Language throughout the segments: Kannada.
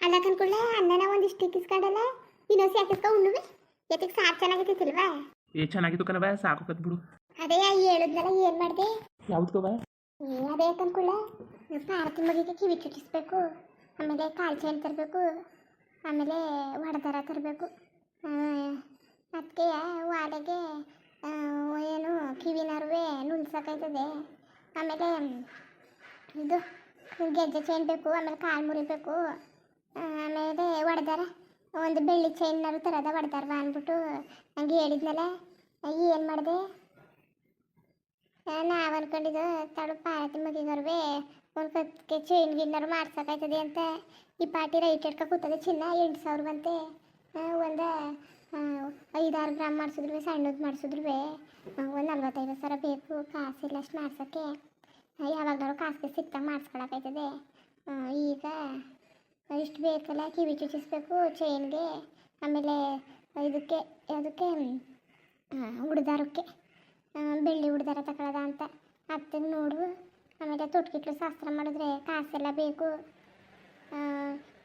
ಅಲ್ಲ ಕನ್ಕೊಳ್ಳೆ ಅನ್ನನ ಒಂದಿಷ್ಟು ಇಕ್ಕಿಸ್ಕೊಂಡಲ್ಲ ಇನ್ನೊಂದು ಯಾಕಿಸ್ಕೊ ಉಣ್ಣುವೆ ಯಾಕೆ ಸಾರು ಚೆನ್ನಾಗಿತ್ತಿಲ್ವಾ? ಚೆನ್ನಾಗಿತ್ತು ಕಣವ, ಸಾಕು ಕತ್ಬಿಡು. ಅದೇ ಹೇಳಿದ್ನಲ್ಲ ಏನು ಮಾಡಿದೆ? ಯಾವ್ದಕ್ಕವ? ಅದೇ ಕನ್ಕೊಳ್ಳೆ ಪಾರತಿ ಮಗಿಗೆ ಕಿವಿ ಚುಟ್ಟಿಸ್ಬೇಕು, ಆಮೇಲೆ ಕಾಲು ಚೈನ್ ತರಬೇಕು, ಆಮೇಲೆ ಒಡದಾರ ತರಬೇಕು. ಅದಕ್ಕೆ ವಾಡೆಗೆ ಏನು ಕಿವಿನರುವೆ ನುಲ್ಸಕ್ಕಾಯ್ತದೆ. ಆಮೇಲೆ ಇದು ಗೆಜ್ಜೆ ಚೈನ್ ಬೇಕು, ಆಮೇಲೆ ಕಾಲು ಮುರಿಬೇಕು, ಆಮೇಲೆ ಒಡೆದಾರ ಒಂದು ಬೆಳ್ಳಿ ಚೈನ್ನರು ತರದ ಒಡೆದಾರವ ಅಂದ್ಬಿಟ್ಟು ನಂಗೆ ಹೇಳಿದ್ನಲ್ಲ. ಏನು ಮಾಡಿದೆ? ನಾವು ಅನ್ಕೊಂಡಿದ್ದು ತಡು ಪಾರತಿ ಮಗಿಗರ್ವೆ ಒಂದು ಕತ್ಗೆ ಚೈನ್ ಗಿನ್ನರು ಮಾಡ್ಸೋಕಾಯ್ತದೆ ಅಂತ. ಈ ಪಾರ್ಟಿ ರೈಟ್ ಇಟ್ಕೊ ಕೂತದೆ ಚಿನ್ನ 8,000 ಬಂತೆ. ಒಂದು 5-6 ಗ್ರಾಮ್ ಮಾಡಿಸಿದ್ರು, ಸಣ್ಣದು ಮಾಡಿಸಿದ್ರು ಒಂದು 45,000 ಬೇಕು. ಕಾಸಿಲ್ಲ ಅಷ್ಟು ಮಾಡ್ಸೋಕ್ಕೆ. ಯಾವಾಗಲೂ ಕಾಸಿಗೆ ಸಿಕ್ತಾಗ ಮಾಡಿಸ್ಕೊಳಕಾಯ್ತದೆ. ಈಗ ಇಷ್ಟು ಬೇಕಲ್ಲ, ಕಿವಿ ಚುಚ್ಚಿಸ್ಬೇಕು ಚೈನ್ಗೆ, ಆಮೇಲೆ ಇದಕ್ಕೆ ಅದಕ್ಕೆ ಉಡ್ದಾರಕ್ಕೆ ಬೆಳ್ಳಿ ಉಡ್ದಾರ ತಗೊಳ್ಳೋದ ಅಂತ ಅತ್ತಗೆ ನೋಡು. ಆಮೇಲೆ ತೊಟ್ಕಿಟ್ಲು ಶಾಸ್ತ್ರ ಮಾಡಿದ್ರೆ ಕಾಸೆಲ್ಲ ಬೇಕು.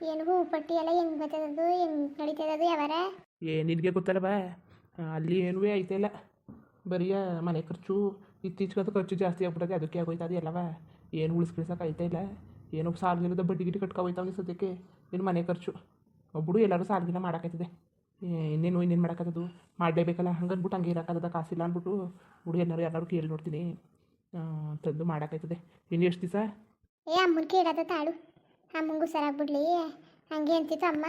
ಏನು ಹೂ ಪಟ್ಟಿ ಎಲ್ಲ ಹೆಂಗೆ ಬರ್ತದದು, ಹೆಂಗೆ ನಡೀತದದು ಯಾವಾರ? ನಿನಗೆ ಗೊತ್ತಲ್ಲ ಬಾ, ಅಲ್ಲಿ ಏನೂ ಐತೆ ಇಲ್ಲ, ಬರೀ ಮನೆ ಖರ್ಚು. ಇತ್ತೀಚೆಗೆ ಖರ್ಚು ಜಾಸ್ತಿ ಆಗ್ಬಿಟ್ಟದೆ, ಅದಕ್ಕೆ ಆಗೋಯ್ತು ಅದು ಎಲ್ಲವ. ಏನು ಉಳಿಸ್ಕಿಳ್ಸೋಕೆ ಐತೆ ಇಲ್ಲ. ಏನೋ ಸಾಲ್ಗಿಲ್ಲದ ಬಡ್ಡಿ ಗಿಡ್ಡಿ ಕಟ್ಕೊಯ್ತಾವೆ ಸದ್ಯಕ್ಕೆ. ಇನ್ನು ಮನೆ ಖರ್ಚು ಒಬ್ಬಡು ಎಲ್ಲರೂ ಸಾಲ್ಗಿನ ಮಾಡೋಕ್ಕಾಯ್ತದೆ. ಇನ್ನೇನು ಮಾಡೋಕ್ಕದು, ಮಾಡಲೇಬೇಕಲ್ಲ. ಹಂಗನ್ಬಿಟ್ಟು ಹಂಗೆ ಇರೋಕ್ಕಾಗದ, ಕಾಸಿಲ್ಲ ಅಂದ್ಬಿಟ್ಟು ಹುಡು ಎಲ್ಲರೂ ಕೇಳಿ ನೋಡ್ತೀನಿ, ತಂದು ಮಾಡೋಕ್ಕಾಯ್ತದೆ. ಇನ್ನು ಎಷ್ಟು ದಿವಸ? ಅಮ್ಮನ ಕೇಳೋದ ತಾಳು, ಅಮ್ಮಂಗೂ ಹುಷಾರಾಗ್ಬಿಡ್ಲಿ. ಹಂಗೆ ಅಂತಿತ್ತು ಅಮ್ಮ,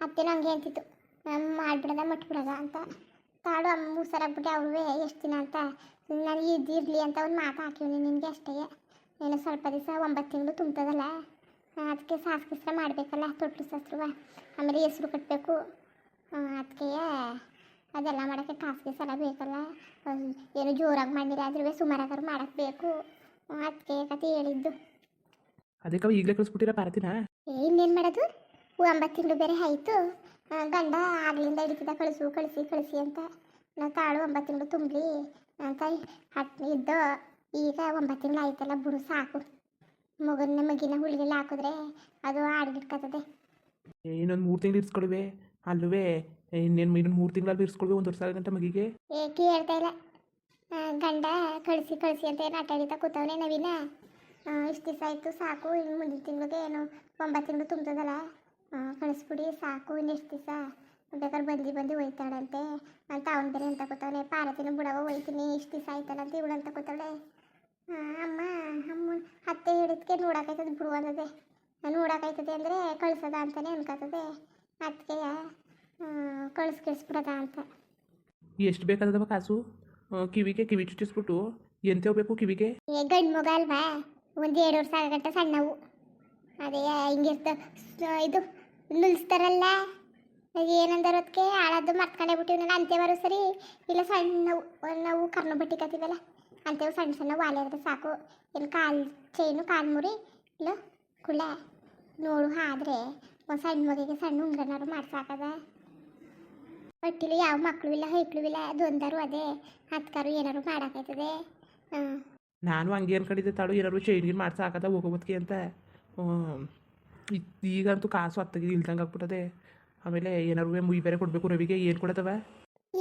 ಅತ್ತೆನೂ ಹಂಗೆ ಅಂತಿತ್ತು ಮಾಡ್ಬಿಡೋದ ಮಟ್ಬಿಡೋದ ಅಂತ. ತಾಳು ಅಮ್ಮ ಹುಷಾರಾಗ್ಬಿಟ್ಟೆ ಅವ್ರುವೆ ಎಷ್ಟು ದಿನ ಅಂತ. ನಾನು ಇರಲಿ ಅಂತ ಒಂದು ಮಾತು ಹಾಕಿವ್ನಿ ನಿನಗೆ ಅಷ್ಟೇ. ಏನು ಸ್ವಲ್ಪ ದಿವಸ 9 ತಿಂಗಳು ತುಂಬ್ತದಲ್ಲ, ಅದಕ್ಕೆ ಶಾಸ್ತ್ರ ಮಾಡಬೇಕಲ್ಲ, ತೊಟ್ಲು ಶಾಸ್ತ್ರವ, ಆಮೇಲೆ ಹೆಸ್ರು ಕಟ್ಟಬೇಕು. ಅದಕ್ಕೆ ಅದೆಲ್ಲ ಮಾಡೋಕ್ಕೆ ಕಾಸಿಗೆ ಸಲ ಬೇಕಲ್ಲ. ಏನು ಜೋರಾಗಿ ಮಾಡಿಲ್ಲ ಆದ್ರೂ ಸುಮಾರಾಗಾರು ಮಾಡೋಕ್ಕೆ ಬೇಕು. ಅದಕ್ಕೆ ಕತೆ ಹೇಳಿದ್ದು. ಅದಕ್ಕೆ ಈಗಲೇ ಕಳಿಸ್ಬಿಟ್ಟಿರ ಪಾರತಿನ? ಇನ್ನೇನು ಮಾಡೋದು, 9 ತಿಂಗಳು ಬೇರೆ ಆಯಿತು. ಗಂಡ ಆಗ್ಲಿಂದ ಹಿಡಿತಿದ್ದ ಕಳಿಸಿ ಅಂತ. ನಾವು ತಾಳು 9 ತಿಂಗಳು ತುಂಬಲಿ ಅಂತ ಇದ್ದು. ಈಗ 9 ತಿಂಗಳು ಆಯ್ತಲ್ಲ ಬಿಡು ಸಾಕು. ಮಗಿನ ಹುಳಿಗೆಲ್ಲ ಹಾಕಿದ್ರೆ ಅದು ಆಡ್ಗಿಟ್ಕತ್ತದೆ. ಇನ್ನೊಂದು 3 ತಿಂಗಳು ಇರಿಸ್ಕೊಳ್ವೆ ಅಲ್ಲವೇ? ಇನ್ನೇನು 3 ತಿಂಗಳಲ್ಲಿ ಇರಿಸ್ಕೊಳ್ವೆ 1 ವರ್ಷ ಗಂಟೆ ಮಗಿಗೆ? ಕೇಳ್ತಾ ಇಲ್ಲ. ಗಂಡ ಕಳಿಸಿ ಅಂತ ಏನು ಆಟ ಹಿಡಿತಾ ಕೂತವನೇ ನವೀನ. ಇಷ್ಟು ದಿವಸ ಆಯಿತು ಸಾಕು, ಇನ್ನು ಮುಂದಿನ ತಿಂಗಳಿಗೆ ಏನು 9 ತಿಂಗಳು ತುಂಬ್ತದಲ್ಲ, ಕಳಿಸ್ಬಿಡಿ ಸಾಕು. ಇನ್ನೆಷ್ಟು ದಿವಸ ಬೇಕಾದ್ರೆ ಬಂದು ಹೋಯ್ತಾಳಂತೆ ಅಂತ ಅವನ ಬೇರೆ ಅಂತ ಕೂತವಳೆ. ಪಾರತಿನ ಬಿಡವ ಹೋಯ್ತೀನಿ ಇಷ್ಟು ದಿವಸ ಆಯ್ತಲ್ಲ ಅಂತ ಇವಳು ಅಂತ ಕೂತವಳೆ. ಅಮ್ಮ ಅತ್ತೆ ಹೇಳಿದ್ಕೆ ನೋಡೋಕಾಯ್ತದೆ ಬಿಡು ಅನ್ನೋದೆ. ನೋಡೋಕಾಯ್ತದೆ ಅಂದರೆ ಕಳ್ಸೋದ ಅಂತಲೇ ಅನ್ಕೋತದೆ. ಅದಕ್ಕೆ ಕಳಿಸ್ಬಿಡೋದ ಅಂತ. ಎಷ್ಟು ಬೇಕಾದವ ಕಾಸು? ಕಿವಿ ಚುಚ್ಚಿಸ್ಬಿಟ್ಟು ಎಂತ ಹೋಗ್ಬೇಕು ಕಿವಿಗೆ? ಗಂಡು ಮಗ ಅಲ್ವಾ, ಒಂದು 2 ವರ್ಷ ಆಗಂಟ ಸಣ್ಣವು. ಅದೇ ಹಿಂಗಿರ್ತ ಇದು ನಿಲ್ಲಿಸ್ತಾರಲ್ಲ, ಏನಂದ್ರೆ ಅದಕ್ಕೆ ಹಾಳದ್ದು ಮರ್ತ್ಕೊಂಡೇ ಬಿಟ್ಟಿವಿ. ಅಂತೆವರು ಸರಿ ಇಲ್ಲ, ಸಣ್ಣವು ನಾವು ಕರ್ನ ಬಟ್ಟಿ ಕತ್ತೀವಲ್ಲ ಅಂತೆವು ಸಣ್ಣ ವಾಲೆ ಆದರೆ ಸಾಕು. ಏನು ಚೈನು ಕಾಲು ಮುರಿ ಇಲ್ಲ ಕುಳ್ಳ ನೋಡು ಆದರೆ ಒಂದು ಸಣ್ಣ ಮಗಿಗೆ ಸಣ್ಣ ಉಂಗ್ರನಾರು ಮಾಡ್ಸಾಕದ. ಬಟ್ಟಿಲು ಯಾವ ಮಕ್ಕಳು ಇಲ್ಲ ಹೈಕ್ಳು ಇಲ್ಲ, ಅದೊಂದರು ಅದೇ ಹತ್ಕಾರು ಏನಾರು ಮಾಡೋಕ್ಕಾಯ್ತದೆ. ನಾನು ಹಂಗೆ ಅನ್ಕೊಂಡಿದ್ದೆ ತಾಳು, ಏನಾರು ಚೈನ್ಗೆ ಮಾಡ್ಸಿ ಹಾಕದ ಹೋಗೋದಕ್ಕೆ ಅಂತ. ಈಗಂತೂ ಕಾಸು ಹತ್ತಿಗೆ ಇಲ್ದಂಗೆ ಆಗ್ಬಿಟ್ಟದೆ. ಆಮೇಲೆ ಏನಾರು ಮುಯಿ ಬೇರೆ ಕೊಡಬೇಕು ರವಿಗೆ. ಏನು ಕೊಡತವ?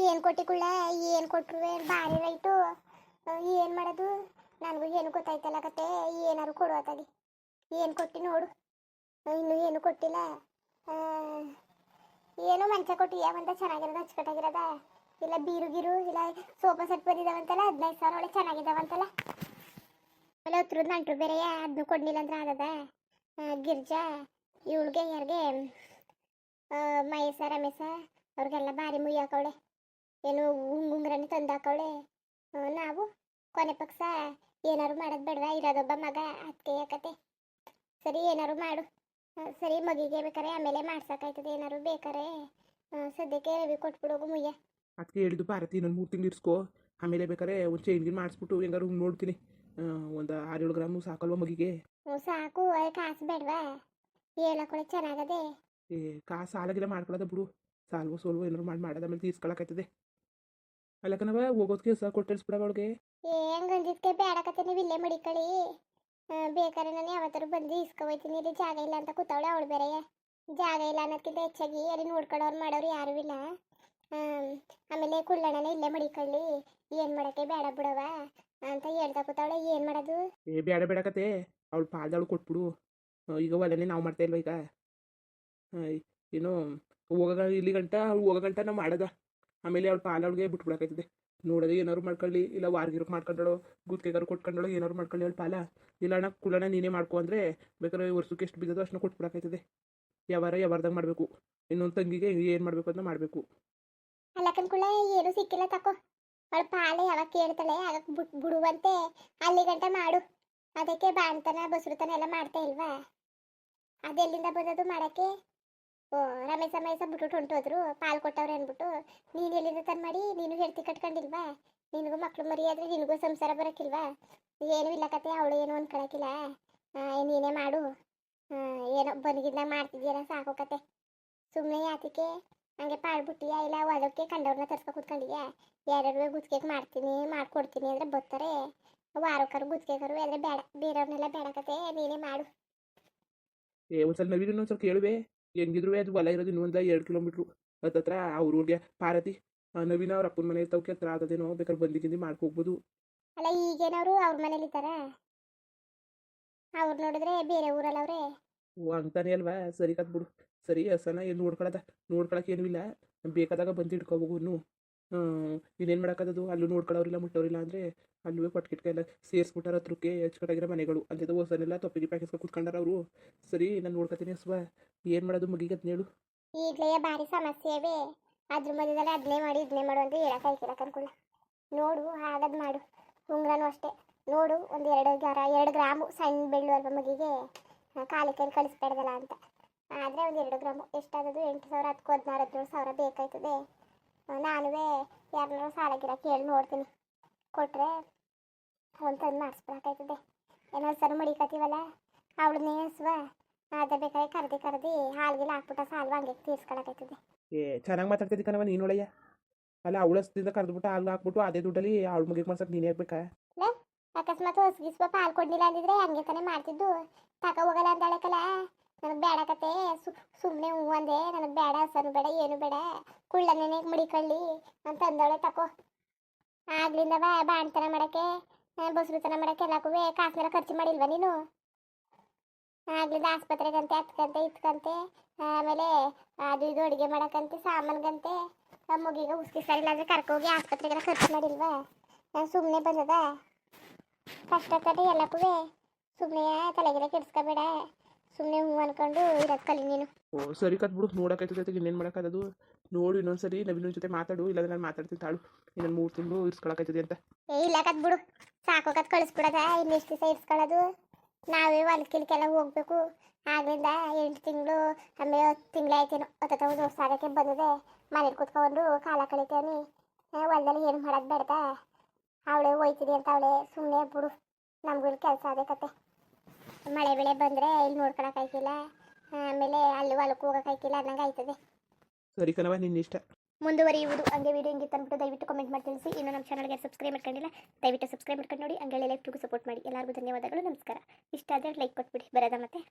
ಏನು ಕೊಟ್ಟಿಕೊಳ್ಳ, ಏನು ಕೊಟ್ಟರು ಭಾರಿ ರೈಟು. ಏನು ಮಾಡೋದು ನನಗೂ ಏನು ಗೊತ್ತಾಯ್ತಲ್ಲ ಕತೆ. ಏನಾರು ಕೊಡುವತ್ತಾಗಿ ಏನು ಕೊಟ್ಟು ನೋಡು. ಇನ್ನೂ ಏನು ಕೊಟ್ಟಿಲ್ಲ. ಏನೋ ಮಂಚ ಕೊಟ್ಟಿಯ ಅಂತ ಚೆನ್ನಾಗಿರೋದ, ಅಚ್ಚುಕಟ್ಟಾಗಿರೋದ. ಇಲ್ಲ ಬೀರು ಇಲ್ಲ ಸೋಫಾ ಸೆಟ್ ಬಂದಿದ್ದಾವಂತಲ್ಲ, 15,000 ಒಳಗೆ ಚೆನ್ನಾಗಿದ್ದಾವಂತಲ್ಲ. ಆಮೇಲೆ ಹತ್ರದ ನಂಟರು ಬೇರೆ ಅದನ್ನು ಕೊಡಲಿಲ್ಲ ಅಂದ್ರೆ ಆಗದ. ಗಿರ್ಜಾ ಇವಳಿಗೆ ಯಾರಿಗೆ ಮಹೇಶ ರಮೇಶ ಅವ್ರಿಗೆಲ್ಲ ಭಾರಿ ಮುಯ್ಯಿ ಹಾಕವಳೆ. ಏನು ಉಂಗುಂಗ್ರನೇ ತಂದು ಹಾಕವಳೆ. ನಾವು ಕೊನೆ ಪಕ್ಷ ಏನಾರು ಮಾಡೋದು ಬೇಡವಾ, ಇರೋದೊಬ್ಬ ಮಗ ಅದಕ್ಕೆ ಯಾಕತೆ. ಸರಿ ಏನಾರು ಮಾಡು. ಸರಿ ಮಗಿಗೆ ಬೇಕಾರೆ ಆಮೇಲೆ ಮಾಡ್ಸೋಕ್ಕಾಯ್ತದೆ. ಏನಾರು ಬೇಕಾರೆ ಸದ್ಯಕ್ಕೆ ರವಿ ಕೊಟ್ಬಿಡೋಗು ಮುಯ್ಯ. ಅದಕ್ಕೆ ಹೇಳಿದ್ದು ಪಾರತಿ, ಇನ್ನೊಂದು 3 ತಿಂಗಳು ಇರಿಸ್ಕೋ, ಆಮೇಲೆ ಬೇಕಾರೆ ಒಂದು ಚೈನ್ಗಿನ್ ಮಾಡಿಸ್ಬಿಟ್ಟು ಹೆಂಗಾರು ನೋಡ್ತೀನಿ. ಒಂದು 6-7 ಗ್ರಾಮು ಸಾಕಲ್ವ ಮಗಿಗೆ? ಸಾಕು, ಕಾಸು ಬೇಡವಾ? ಹೇಳಕೊಳೆ ಚೆನ್ನಾಗದೆ. ಕಾಸು ಸಾಲಾಗಿಲ್ಲ ಮಾಡ್ಕೊಳ್ಳೋದ ಬಿಡು. ಸಾಲ್ವೋ ಏನಾರು ಮಾಡೋದು, ಆಮೇಲೆ ತೀರ್ಸ್ಕೊಳಕ್ಕಾಯ್ತದೆ. ಅಲ್ಲಕ್ಕನವ ಹೋಗೋದಕ್ಕೆ ಸಹ ಕೊಟ್ಟಿಸ್ಬಿಡವ ಅವಳಿಗೆ. ಹೆಂಗಂದಿದ್ಕೆ ಬೇಡಕತ್ತೆ, ನೀವು ಇಲ್ಲೇ ಮಡಿಕಳಿ. ಬೇಕಾರೆ ನಾನು ಯಾವತ್ತಾರು ಬಂದು ಇಸ್ಕೊಬೋಯ್ತೀನಿ. ಇಲ್ಲಿ ಜಾಗ ಇಲ್ಲ ಅಂತ ಕೂತವಳೆ ಅವಳು ಬೇರೆ. ಜಾಗ ಇಲ್ಲ ಅನ್ನೋದಕ್ಕಿಂತ ಹೆಚ್ಚಾಗಿ ಅಲ್ಲಿ ನೋಡ್ಕೊಳ್ಳೋರು ಮಾಡೋರು ಯಾರೂ ಇಲ್ಲ. ಆಮೇಲೆ ಕುಳ್ಳಣ್ಣನೇ ಇಲ್ಲೇ ಮಡಿಕೊಳ್ಳಿ, ಏನು ಮಾಡೋಕ್ಕೆ ಬೇಡ ಬಿಡವ ಅಂತ ಹೇಳ್ತಾ ಕೂತಾವಳೆ. ಏನು ಮಾಡೋದು? ಏ ಬೇಡ ಬೇಡ ಕತೆ, ಅವಳು ಪಾಲ್ದವಳು ಕೊಟ್ಬಿಡು. ಈಗ ಒಲೆನೇ ನಾವು ಮಾಡ್ತಾ ಇಲ್ವ ಈಗ. ಆ, ಏನು ಹೋಗ ಇಲ್ಲಿ ಗಂಟ ಅವ್ಳು ಹೋಗೋ ಗಂಟ ನಾವು ಮಾಡೋದ. ಆಮೇಲೆ ಅವಳು ಪಾಲವ್ಳಿಗೆ ಬಿಟ್ಬಿಡಕೈತದೆ. ನೋಡೋದು ಏನಾದ್ರು ಮಾಡ್ಕೊಳ್ಳಿ, ಇಲ್ಲ ವಾರ್ಗಿರೋಕೆ ಮಾಡ್ಕೊಂಡಳು, ಗುತ್ತಿಗೆಗಾರು ಕೊಟ್ಕೊಂಡಳು, ಏನಾದ್ರು ಮಾಡ್ಕೊಳ್ಳಿ ಅವಳು ಪಾಲ. ಇಲ್ಲ ಅಣ್ಣ ಕುಳ್ಳಣ್ಣ ನೀನೇ ಮಾಡ್ಕೊ ಅಂದರೆ ಬೇಕಾದ್ರೆ ವರ್ಷಕ್ಕೆ ಎಷ್ಟು ಬಿದ್ದದೋ ಅಷ್ಟನ್ನ ಕೊಟ್ಬಿಡಕೈತದೆ. ಯಾವಾರದಾಗ ಮಾಡಬೇಕು. ಇನ್ನೊಂದು ತಂಗಿಗೆ ಏನು ಮಾಡಬೇಕು ಅದನ್ನ ಮಾಡಬೇಕು. ಅಲ್ಲಕ್ಕನ್ ಕುಳ್ಳ ಏನು ಸಿಕ್ಕಿಲ್ಲ ತಕೋ. ಅವಳ ಪಾಲೆ ಯಾವಾಗ ಕೇಳ್ತಾಳೆ ಆಗ ಬಿಡುವಂತೆ ಅಲ್ಲಿ ಗಂಟ ಮಾಡು. ಅದಕ್ಕೆ ಬಾಣ್ತನ ಬಸ್ರುತನ ಎಲ್ಲ ಮಾಡ್ತಾ ಇಲ್ವಾ? ಅದೆಲ್ಲಿಂದ ಬಂದದು ಮಾಡಕ್ಕೆ? ಓ ರಮೇಶ ಮೈಸ ಬಿಟ್ಬಿಟ್ಟು ಹೊಂಟೋದ್ರು, ಪಾಲ್ ಕೊಟ್ಟವ್ರೆ ಅಂದ್ಬಿಟ್ಟು ನೀನು ಎಲ್ಲಿಂದ ತಂದು ಮಾಡಿ ನೀನು ಹೆಂಡ್ತಿ ಕಟ್ಕೊಂಡಿಲ್ವಾ? ನಿನಗೂ ಮಕ್ಳು ಮರಿ ಆದ್ರೆ ನಿನಗೂ ಸಂಸಾರ ಬರೋಕ್ಕಿಲ್ವಾ? ಏನೂ ಇಲ್ಲ ಕತೆ, ಅವಳು ಏನು ಅನ್ಕೊಳಕಿಲ್ಲ. ನೀನೇ ಮಾಡು. ಏನೋ ಬನ್ಗಿದ್ದಾಗ ಮಾಡ್ತಿದ್ಯಲ್ಲ ಸಾಕು ಕತೆ. ಸುಮ್ಮನೆ ಯಾತಕ್ಕೆ ಹಂಗೆ ಪಾಡ್ಬಿಟ್ಟಿಯಾ? ಇಲ್ಲ ಹೊಲಕ್ಕೆ ಕಂಡವ್ರನ್ನ ತರ್ಸ್ಕೊ ಕೂತ್ಕೊಂಡಿದ್ಯಾ? ಯಾರ್ಯಾರು ಗುತ್ತಿಗೆಗೆ ಮಾಡ್ಕೊಡ್ತೀನಿ ಅಂದರೆ ಬರ್ತಾರೆ. ವಾರಕ್ಕಾರು ಗುತ್ತಿಗೆಗಾರು ಆದರೆ ಬೇಡ, ಬೇರೆಯವ್ರನ್ನೆಲ್ಲ ಬೇಡ ಕತೆ, ನೀನೇ ಮಾಡು. ಒಂದ್ಸಲ ನವೀನ ಒಂದ್ಸಲ ಕೇಳುವೆ. ಹೆಂಗಿದ್ರು ಅದು ಹೊಲ ಇರೋದು ಇನ್ನೊಂದು 2 ಕಿಲೋಮೀಟ್ರು ಹತ್ತತ್ರ ಅವ್ರ ಊರಿಗೆ ಪಾರತಿ. ನವೀನ ಅವ್ರ ಅಪ್ಪನ ಮನೆ ತವಕ್ಕೆ ಹತ್ರ ಆದದೇನೋ, ಬೇಕಾದ್ರೆ ಬಂದಿಗಿಂದಿ ಮಾಡ್ಕೋಗ್ಬೋದು. ಅಲ್ಲ ಈಗೇನವರು ಅವ್ರ ಮನೇಲಿ ಇದ್ದಾರ? ಅವ್ರು ನೋಡಿದ್ರೆ ಬೇರೆ ಊರಲ್ಲ ಅವ್ರೆ. ಓ ಅಂತಾನೆ ಅಲ್ವಾ, ಸರಿ ಕತ್ ಬಿಡು. ಸರಿ ಹಸನ ಏನು ನೋಡ್ಕೊಳಕ್ಕೆ ಏನೂ ಇಲ್ಲ. ಬೇಕಾದಾಗ ಬಂದು ಹಿಡ್ಕೋಬೋಗುನು. ಇನ್ನೇನು ಮಾಡೋಕ್ಕದು, ಅಲ್ಲೂ ನೋಡ್ಕೊಳ್ಳೋರಿಲ್ಲ ಮುಟ್ಟೋರಿಲ್ಲ ಅಂದರೆ ಅಲ್ಲೂ ಪಟ್ಕಿಟ್ಕೆ ಎಲ್ಲ ಸೇರಿಸ್ಬಿಟ್ಟಾರ ಹತ್ರಕ್ಕೆ ಹೆಚ್ಕಟ್ಟಾಗಿರೋ ಮನೆಗಳು ಅಂತ ಹೊಸನೆಲ್ಲ ತೊಪ್ಪಿಗೆ ಪ್ಯಾಕೆಟ್ಸ್ಕೊಂಡು ಕುತ್ಕೊಂಡಾರ ಅವರು. ಸರಿ ನಾನು ನೋಡ್ಕೊತೀನಿ ಹಸುವ, ಏನು ಮಾಡೋದು ಮಗಿಗತ್ ಹೇಳು. ಈಗಲೇ ಭಾರಿ ಸಮಸ್ಯೆವೇ, ಅದ್ರ ಮಧ್ಯದಲ್ಲಿ ಅದನ್ನೇ ಮಾಡಿ ಇದನ್ನೇ ಮಾಡು ಅಂತ ಹೇಳಕ್ಕಾಯ್ತಿಲ್ಲ ಕನ್ಕೊಳ್ಳ. ನೋಡು ಹಾಗದ್ ಮಾಡು. ಉಂಗ್ರನೂ ಅಷ್ಟೇ ನೋಡು, ಒಂದು 2 ಗ್ರಾಮು ಸಣ್ಣ ಬೆಳ್ಳು ಅಲ್ವ ಮಗಿಗೆ, ಕಾಲಿ ಕೈಲಿ ಕಳಿಸ್ಬೇಡ್ದಲ್ಲ ಅಂತ. ಆದರೆ ಒಂದು 2 ಗ್ರಾಮು ಎಷ್ಟಾದದು 8,000 ಅದಕ್ಕೂ 16,000 ಬೇಕಾಯ್ತದೆ. ನಾನುವೇ ಯಾರನ್ನಾರು ಸಾಲ ಗಿಡ ಕೇಳಿ ನೋಡ್ತೀನಿ, ಕೊಟ್ಟರೆ ಅವ್ನು ತಂದು ಮಾಡಿಸ್ಬಿಡಕ್ಕಾಯ್ತದೆ. ಏನೋ ಸರ್ ಮಡಿಕತ್ತೀವಲ್ಲ ಅವಳನ್ನೇ ಹಸುವ, ಅದೇ ಬೇಕಾದ್ರೆ ಕರ್ದು ಹಾಲ್ಗಿಲ್ಲ ಹಾಕ್ಬಿಟ್ಟ ಸಾಲ್ವ ಹಂಗೆ ತೀರ್ಸ್ಕೊಳಕೈತದೆ. ಚೆನ್ನಾಗಿ ಮಾತಾಡ್ತಿದ್ದಿ ಕಣವ ನೀನೊಳಯ್ಯ. ಅಲ್ಲ ಅವಳ ಹಸ್ತಿಂದ ಕರೆದ್ಬಿಟ್ಟು ಹಾಲು ಹಾಕ್ಬಿಟ್ಟು ಅದೇ ದುಡ್ಡಲ್ಲಿ ಅವಳ ಮಗಿಗೆ ಮಾಡ್ಸಕ್ಕೆ ನೀನೇ ಆಗ್ಬೇಕಾ? ಅಕಸ್ಮಾತ್ ಹೊಸ್ಗಿಸ್ವ ಪಾಲ್ ಕೊಡ್ಲಿಲ್ಲ ಅಂದಿದ್ರೆ ಹಂಗೆ ತಾನೇ ಮಾಡ್ತಿದ್ದು. ತಕ ಹೋಗಲ್ಲ ಅಂತ ಹೇಳಕ್ಕಲ್ಲ, ನನಗೆ ಬೇಡ ಕತೆ. ಸುಮ್ಮನೆ ಹೂ ಅಂದೆ, ನನಗೆ ಬೇಡ, ಹಸನು ಬೇಡ, ಏನು ಬೇಡ, ಕುಳ್ಳನೇ ಮಡಿಕಳ್ಳಿ ಅಂತ ಅಂದವಳೆ. ತಕೋ ಆಗ್ಲಿಂದವ ಬಾಣ್ತನ ಮಾಡೋಕ್ಕೆ ಬಸ್ರುತನ ಮಾಡೋಕ್ಕೆ ಎಲ್ಲಕ್ಕೂ ಕಾಸನ್ನೆಲ್ಲ ಖರ್ಚು ಮಾಡಿಲ್ವ ನೀನು? ಆಗ್ಲಿಂದ ಆಸ್ಪತ್ರೆಗಂತೆ ಹತ್ಕಂತೆ ಇತ್ಕಂತೆ, ಆಮೇಲೆ ಅದು ಇದು ಅಡುಗೆ ಮಾಡೋಕ್ಕಂತೆ ಸಾಮಾನ್ಗಂತೆ, ಮಗಿಗೆ ಉಸ್ಕಿ ಸರಿಲ್ಲ ಅಂದರೆ ಕರ್ಕೋಗಿ ಆಸ್ಪತ್ರೆಗೆಲ್ಲ ಖರ್ಚು ಮಾಡಿಲ್ವಾ? ಸುಮ್ಮನೆ ಬಂದದ ಕಷ್ಟ ಕಡೆ ಎಲ್ಲಕ್ಕೂ. ಸುಮ್ಮನೆ ತಲೆಗೆಲ್ಲ ಕೆಡ್ಸ್ಕೊಬೇಡ, ಸುಮ್ಮನೆ ಹೂ ಅನ್ಕೊಂಡು ಇರೋದು ಕಲಿ ನೀನು. ಓ ಸರಿ ಕತ್ ಬಿಡು, ನೋಡೋಕೈತದೆ ಇನ್ನೇನು ಮಾಡೋಕ್ಕದು. ನೋಡು ಇನ್ನೊಂದ್ಸರಿ ನವೀನ ಜೊತೆ ಮಾತಾಡು, ಇಲ್ಲಾಂದ್ರೆ ನಾನು ಮಾತಾಡ್ತೀನಿ ತಾಳು. ಇನ್ನೊಂದು 3 ತಿಂಗಳು ಇರ್ಸ್ಕೊಳಕೈತದೆ ಅಂತ. ಇಲ್ಲ ಕತ್ ಬಿಡು, ಸಾಕೋಕತ್ ಕಳಿಸ್ಬಿಡದ, ಇನ್ನೆಷ್ಟು ದಿವಸ ಇರ್ಸ್ಕೊಳ್ಳೋದು? ನಾವೇ ಹೊಲಕ್ಕಿಲ್ಕೆಲ್ಲ ಹೋಗ್ಬೇಕು. ಆಗ್ಲಿಂದ 8 ತಿಂಗಳು ಆಮೇಲೆ 10 ತಿಂಗಳು ಆಯ್ತೇನೋ, 10 ವರ್ಷ ಆಗಕ್ಕೆ ಬಂದಿದೆ. ಮನೇಲಿ ಕೂತ್ಕೊಂಡು ಕಾಲ ಕಳಿತೇವನಿ. ಹೊಲದಲ್ಲಿ ಏನು ಮಾಡೋದು ಬೇಡ, ಅವಳೇ ಹೋಯ್ತೀನಿ ಅಂತ ಅವಳೆ. ಸುಮ್ಮನೆ ಬಿಡು, ನಮಗೂ ಇಲ್ಲಿ ಕೆಲಸ ಅದೇ ಕತೆ. ಮಳೆ ಬೆಳೆ ಬಂದರೆ ಇಲ್ಲಿ ನೋಡ್ಕೊಳಕ್ಕಾಯ್ತಿಲ್ಲ, ಆಮೇಲೆ ಅಲ್ಲಿ ಹೊಲಕ್ಕೆ ಹೋಗೋಕ್ಕಾಯ್ತಿಲ್ಲ ಅನ್ನಂಗೆ ಆಯ್ತದೆ. ಸರಿ ಕಣವ ನಿನ್ನ ಇಷ್ಟ. ಮುಂದುವರಿಯುವುದು. ಹಂಗೆ ವಿಡಿಯೋ ಹಿಂಗೆ ತಂದ್ಬಿಟ್ಟು ದಯವಿಟ್ಟು ಕಮೆಂಟ್ ಮಾಡಿ ತಿಳಿಸಿ. ಇನ್ನು ನಮ್ಮ ಚಾನಲ್ಗೆ ಸಬ್ಸ್ಕ್ರೈಬ್ ಮಾಡ್ಕೊಂಡಿಲ್ಲ, ದಯವಿಟ್ಟು ಸಬ್ಸ್ಕ್ರೈಬ್ ಮಾಡ್ಕೊಂಡು ನೋಡಿ. ಹಂಗೆ ಲೈಕ್ ಸಪೋರ್ಟ್ ಮಾಡಿ. ಎಲ್ಲರಿಗೂ ಧನ್ಯವಾದಗಳು, ನಮಸ್ಕಾರ. ಇಷ್ಟ ಆದರೆ ಲೈಕ್ ಕೊಟ್ಬಿಡಿ, ಬರೋದ ಮತ್ತೆ.